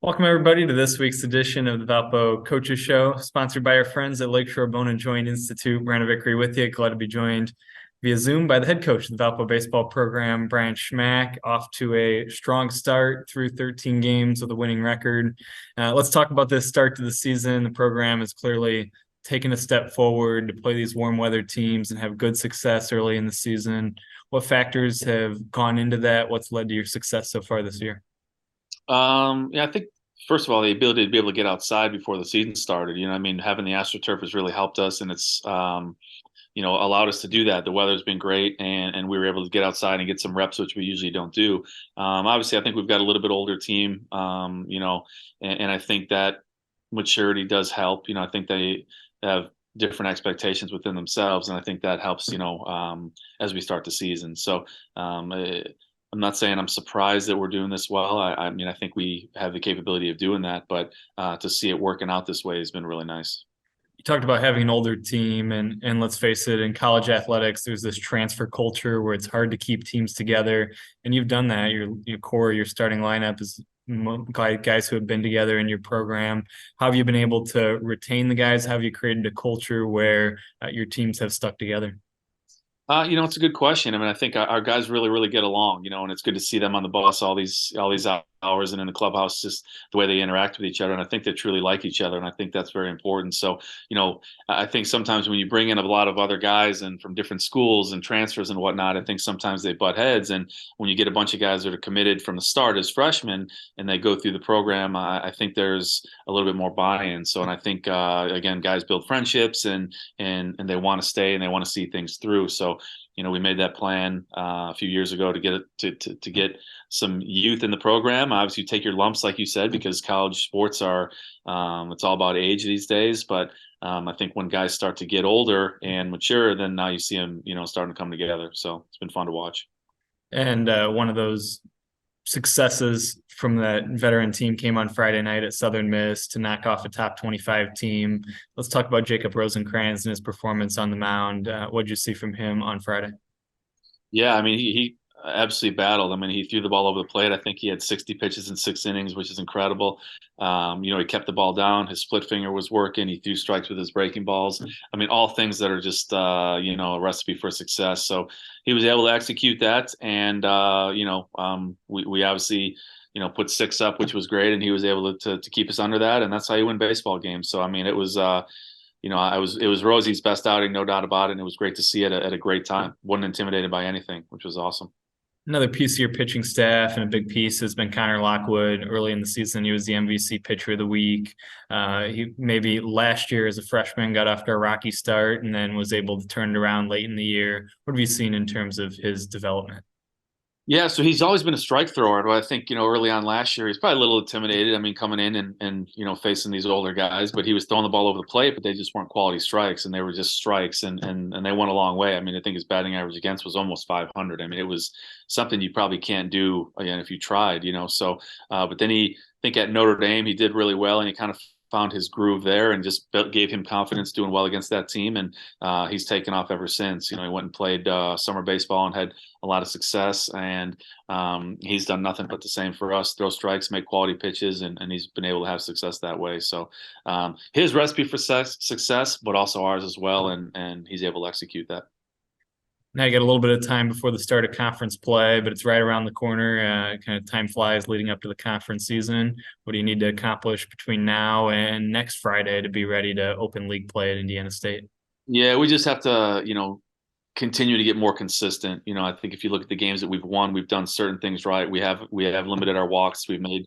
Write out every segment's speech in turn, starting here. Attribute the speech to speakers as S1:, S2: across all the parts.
S1: Welcome, everybody, to this week's edition of the Valpo Coaches Show, sponsored by our friends at Lakeshore Bone and Joint Institute. Brandon Vickery with you. Glad to be joined via Zoom by the head coach of the Valpo baseball program, Brian Schmack, off to a strong start through 13 games with a winning record. Let's talk about this start to the season. The program has clearly taken a step forward to play these warm weather teams and have good success early in the season. What factors have gone into that? What's led to your success so far this year?
S2: I think first of all, the ability to be able to get outside before the season started. Having the AstroTurf has really helped us, and it's allowed us to do that. The weather's been great, and we were able to get outside and get some reps, which we usually don't do. Obviously, I think we've got a little bit older team, and I think that maturity does help. I think they have different expectations within themselves, and I think that helps. As we start the season. So. I'm not saying I'm surprised that we're doing this well. I think we have the capability of doing that, but to see it working out this way has been really nice.
S1: You talked about having an older team, and let's face it, in college athletics, there's this transfer culture where it's hard to keep teams together, and you've done that. Your core, your starting lineup is guys who have been together in your program. How have you been able to retain the guys? How have you created a culture where your teams have stuck together?
S2: It's a good question. I think our guys really, really get along, and it's good to see them on the bus all these hours and in the clubhouse, just the way they interact with each other. And I think they truly like each other. And I think that's very important. So, I think sometimes when you bring in a lot of other guys and from different schools and transfers and whatnot, I think sometimes they butt heads. And when you get a bunch of guys that are committed from the start as freshmen and they go through the program, I think there's a little bit more buy-in. So, and I think, again, guys build friendships and they want to stay and they want to see things through. So, we made that plan a few years ago to get it to get some youth in the program. Obviously, you take your lumps, like you said, because college sports are it's all about age these days. But I think when guys start to get older and mature, then now you see them, starting to come together. So it's been fun to watch.
S1: And one of those successes from that veteran team came on Friday night at Southern Miss to knock off a top 25 team. Let's talk about Jacob Rosencrantz and his performance on the mound. What'd you see from him on Friday?
S2: Yeah, he absolutely battled. He threw the ball over the plate. I think he had 60 pitches in 6 innings, which is incredible. He kept the ball down. His split finger was working. He threw strikes with his breaking balls. All things that are just, a recipe for success. So he was able to execute that. And, we obviously, put six up, which was great. And he was able to keep us under that. And that's how you win baseball games. So, it was, it was Rosie's best outing, no doubt about it. And it was great to see it at a great time. Wasn't intimidated by anything, which was awesome.
S1: Another piece of your pitching staff and a big piece has been Connor Lockwood. Early in the season, he was the MVC pitcher of the week. He maybe last year as a freshman got off to a rocky start and then was able to turn it around late in the year. What have you seen in terms of his development?
S2: Yeah, so he's always been a strike thrower. But I think, early on last year, he's probably a little intimidated. Coming in and facing these older guys, but he was throwing the ball over the plate, but they just weren't quality strikes and they were just strikes and they went a long way. I think his batting average against was almost 500. It was something you probably can't do again if you tried, So, but then I think at Notre Dame, he did really well and he kind of found his groove there and just gave him confidence doing well against that team. And he's taken off ever since. He went and played summer baseball and had a lot of success. And he's done nothing but the same for us: throw strikes, make quality pitches, and he's been able to have success that way. So his recipe for success, but also ours as well. And he's able to execute that.
S1: Now you got a little bit of time before the start of conference play, but it's right around the corner. Kind of time flies leading up to the conference season. What do you need to accomplish between now and next Friday to be ready to open league play at Indiana State?
S2: Yeah, we just have to, continue to get more consistent. I think if you look at the games that we've won, we've done certain things right. We have limited our walks. We've made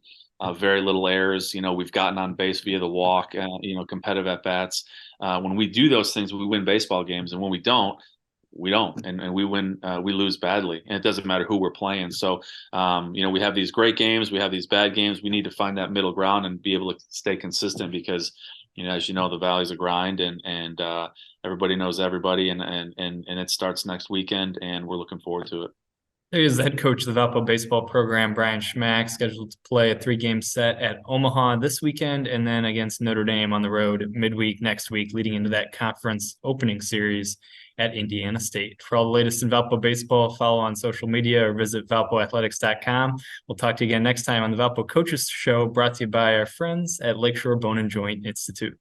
S2: very little errors. We've gotten on base via the walk. Competitive at bats. When we do those things, we win baseball games, and when we don't, and we win, we lose badly, and it doesn't matter who we're playing. So we have these great games, we have these bad games. We need to find that middle ground and be able to stay consistent because as the valley's a grind, and everybody knows everybody, and it starts next weekend, and we're looking forward to it.
S1: There is the head coach of the Valpo baseball program, Brian Schmack, scheduled to play a 3-game set at Omaha this weekend and then against Notre Dame on the road midweek next week, leading into that conference opening series at Indiana State. For all the latest in Valpo baseball, follow on social media or visit valpoathletics.com. We'll talk to you again next time on the Valpo Coaches Show, brought to you by our friends at Lakeshore Bone and Joint Institute.